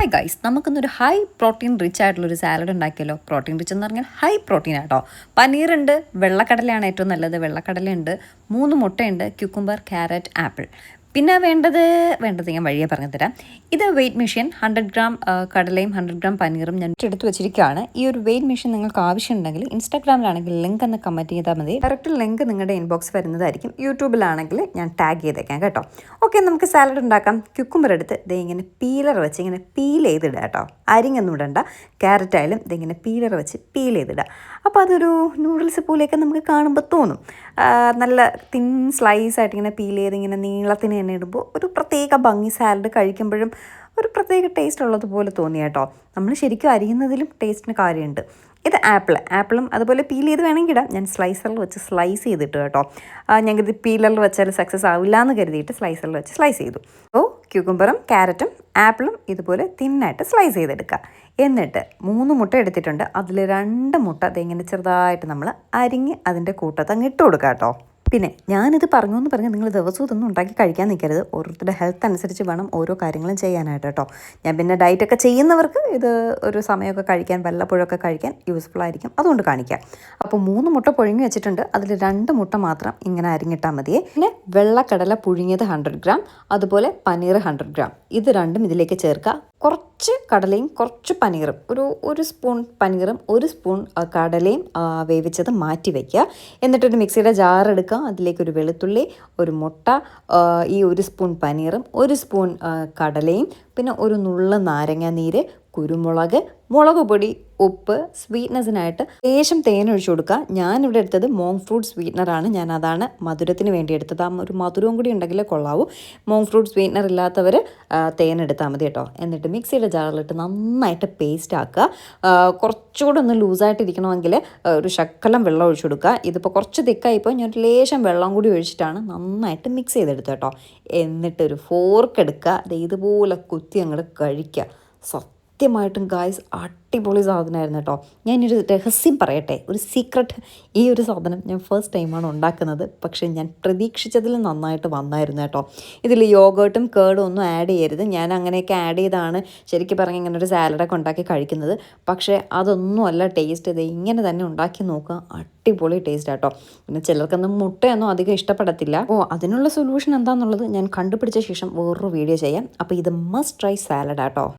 Hi guys, നമുക്കിന്നൊരു high protein rich ആയിട്ടുള്ളൊരു salad ഉണ്ടാക്കിയല്ലോ. പ്രോട്ടീൻ റിച്ച് എന്ന് പറഞ്ഞാൽ ഹൈ പ്രോട്ടീൻ ആട്ടോ. പനീറുണ്ട്, വെള്ളക്കടലയാണ് ഏറ്റവും നല്ലത്. വെള്ളക്കടലയുണ്ട്, 3 മുട്ടയുണ്ട്, ക്യൂക്കുംബർ, ക്യാരറ്റ്, ആപ്പിൾ. പിന്നെ വേണ്ടത് ഞാൻ വഴിയെ പറഞ്ഞു തരാം. ഇത് വെയ്റ്റ് മെഷീൻ 100 ഗ്രാം കടലയും 100 ഗ്രാം പനീറും ഞാൻ എടുത്ത് വെച്ചിരിക്കുകയാണ്. ഈ ഒരു വെയ്റ്റ് മെഷീൻ നിങ്ങൾക്ക് ആവശ്യമുണ്ടെങ്കിൽ ഇൻസ്റ്റാഗ്രാമിലാണെങ്കിൽ ലിങ്ക് എന്ന് കമൻറ്റ് ചെയ്താൽ മതി. ഡയറക്റ്റ് ലിങ്ക് നിങ്ങളുടെ ഇൻബോക്സ് വരുന്നതായിരിക്കും. യൂട്യൂബിലാണെങ്കിൽ ഞാൻ ടാഗ് ചെയ്തേക്കാം കേട്ടോ. ഓക്കെ, നമുക്ക് സാലഡ് ഉണ്ടാക്കാം. ക്യൂക്കുംബർ എടുത്ത് ഇങ്ങനെ പീലർ വെച്ച് ഇങ്ങനെ പീൽ ചെയ്തിടുക കേട്ടോ. അരിങ്ങൊന്നും ഇടണ്ട. ക്യാരറ്റ് ആയാലും ഇങ്ങനെ പീലർ വെച്ച് പീൽ ചെയ്തിടുക. അപ്പോൾ അതൊരു നൂഡിൽസ് പോലെയൊക്കെ നമുക്ക് കാണുമ്പോൾ തോന്നും. നല്ല തിൻ സ്ലൈസായിട്ട് ഇങ്ങനെ പീൽ ചെയ്ത് ഇങ്ങനെ നീളത്തിന് തന്നെ ഇടുമ്പോൾ ഒരു പ്രത്യേക ഭംഗി, സാലഡ് കഴിക്കുമ്പോഴും ഒരു പ്രത്യേക ടേസ്റ്റ് ഉള്ളതുപോലെ തോന്നി കേട്ടോ. നമ്മൾ ശരിക്കും അരിയുന്നതിലും ടേസ്റ്റിന് കാര്യമുണ്ട്. ഇത് ആപ്പിളും അതുപോലെ പീൽ ചെയ്ത് വേണമെങ്കിൽ ഇടാം. ഞാൻ സ്ലൈസറിൽ വെച്ച് സ്ലൈസ് ചെയ്തിട്ട് കേട്ടോ. ഞാൻ കരുതി പീലറിൽ വെച്ചാൽ സക്സസ് ആവില്ല എന്ന് കരുതിയിട്ട് സ്ലൈസറിൽ വെച്ച് സ്ലൈസ് ചെയ്തു. അപ്പോൾ ക്യൂക്കുംബറും ക്യാരറ്റും ആപ്പിളും ഇതുപോലെ തിന്നായിട്ട് സ്ലൈസ് ചെയ്തെടുക്കുക. എന്നിട്ട് 3 മുട്ട എടുത്തിട്ടുണ്ട്. അതിൽ 2 മുട്ട ഇങ്ങനെ ചെറുതായിട്ട് നമ്മൾ അരിഞ്ഞ് അതിൻ്റെ കൂട്ടത്ത് അങ്ങ് ഇട്ട് കൊടുക്കുക കേട്ടോ. പിന്നെ ഞാനിത് പറഞ്ഞു എന്ന് പറഞ്ഞ് നിങ്ങൾ ദിവസവും ഇതൊന്നും ഉണ്ടാക്കി കഴിക്കാൻ നിൽക്കരുത്. ഓരോരുത്തരുടെ ഹെൽത്ത് അനുസരിച്ച് വേണം ഓരോ കാര്യങ്ങളും ചെയ്യാനായിട്ട് കേട്ടോ. ഞാൻ പിന്നെ ഡയറ്റൊക്കെ ചെയ്യുന്നവർക്ക് ഇത് ഒരു സമയമൊക്കെ കഴിക്കാൻ, വല്ലപ്പോഴൊക്കെ കഴിക്കാൻ യൂസ്ഫുൾ ആയിരിക്കും, അതുകൊണ്ട് കാണിക്കാം. അപ്പോൾ 3 മുട്ട പുഴുങ്ങി വെച്ചിട്ടുണ്ട്. അതിൽ 2 മുട്ട മാത്രം ഇങ്ങനെ അരിഞ്ഞിട്ടാൽ മതിയേ. പിന്നെ വെള്ളക്കടല പുഴുങ്ങിയത് 100 ഗ്രാം, അതുപോലെ പനീർ 100 ഗ്രാം. ഇത് രണ്ടും ഇതിലേക്ക് ചേർക്കുക. കുറച്ച് കടലയും കുറച്ച് പനീറും, ഒരു സ്പൂൺ പനീറും 1 സ്പൂൺ കടലയും വേവിച്ചത് മാറ്റി വയ്ക്കുക. എന്നിട്ടൊരു മിക്സിയുടെ ജാർ എടുക്കുക. അതിലേക്ക് ഒരു വെളുത്തുള്ളി, ഒരു മുട്ട, ഈ 1 സ്പൂൺ പനീറും 1 സ്പൂൺ കടലയും, പിന്നെ ഒരു നുള്ള നാരങ്ങ നീര്, കുരുമുളക്, മുളക് പൊടി, ഉപ്പ്, സ്വീറ്റ്നെസ്സിനായിട്ട് ലേശം തേൻ ഒഴിച്ചു കൊടുക്കുക. ഞാനിവിടെ എടുത്തത് മോങ് ഫ്രൂട്ട് സ്വീറ്റ്നറാണ്. ഞാൻ അതാണ് മധുരത്തിന് വേണ്ടി എടുത്തത്. ഒരു മധുരവും കൂടി ഉണ്ടെങ്കിലേ കൊള്ളാവൂ. മോങ് ഫ്രൂട്ട് സ്വീറ്റ്നർ ഇല്ലാത്തവർ തേൻ എടുത്താൽ മതി കേട്ടോ. എന്നിട്ട് മിക്സിയുടെ ജാറിലിട്ട് നന്നായിട്ട് പേസ്റ്റ് ആക്കുക. കുറച്ചുകൂടെ ഒന്ന് ലൂസായിട്ടിരിക്കണമെങ്കിൽ ഒരു ശക്കലം വെള്ളം ഒഴിച്ചു കൊടുക്കുക. ഇതിപ്പോൾ കുറച്ച് തിക്കായിപ്പോൾ ഞാൻ ഒരു ലേശം വെള്ളം കൂടി ഒഴിച്ചിട്ടാണ് നന്നായിട്ട് മിക്സ് ചെയ്തെടുത്തത് കേട്ടോ. എന്നിട്ടൊരു ഫോർക്ക് എടുക്കുക. ഇതുപോലെ കുത്തി അങ്ങോട്ട് കഴിക്കുക. സത്യമായിട്ടും ഗായ്സ് അടിപൊളി സാധനമായിരുന്നു കേട്ടോ. ഞാനൊരു രഹസ്യം പറയട്ടെ, ഒരു സീക്രട്ട്. ഈ ഒരു സാധനം ഞാൻ ഫസ്റ്റ് ടൈമാണ് ഉണ്ടാക്കുന്നത്. പക്ഷേ ഞാൻ പ്രതീക്ഷിച്ചതിൽ നന്നായിട്ട് വന്നായിരുന്നു കേട്ടോ. ഇതിൽ യോഗേർട്ടും കേർഡും ഒന്നും ആഡ് ചെയ്യരുത്. ഞാൻ അങ്ങനെയൊക്കെ ആഡ് ചെയ്താണ് ശരിക്കും പറഞ്ഞാൽ ഇങ്ങനെ ഒരു സാലഡൊക്കെ ഉണ്ടാക്കി കഴിക്കുന്നത്. പക്ഷേ അതൊന്നുമല്ല ടേസ്റ്റ്. ഇത് ഇങ്ങനെ തന്നെ ഉണ്ടാക്കി നോക്കുക, അടിപൊളി ടേസ്റ്റ് ആട്ടോ. പിന്നെ ചിലർക്കൊന്നും മുട്ടയൊന്നും അധികം ഇഷ്ടപ്പെടത്തില്ല. അതിനുള്ള സൊല്യൂഷൻ എന്താണെന്നുള്ളത് ഞാൻ കണ്ടുപിടിച്ച ശേഷം വേറൊരു വീഡിയോ ചെയ്യാം. അപ്പോൾ ഇത് മസ്റ്റ് ട്രൈ സാലഡ് ആട്ടോ.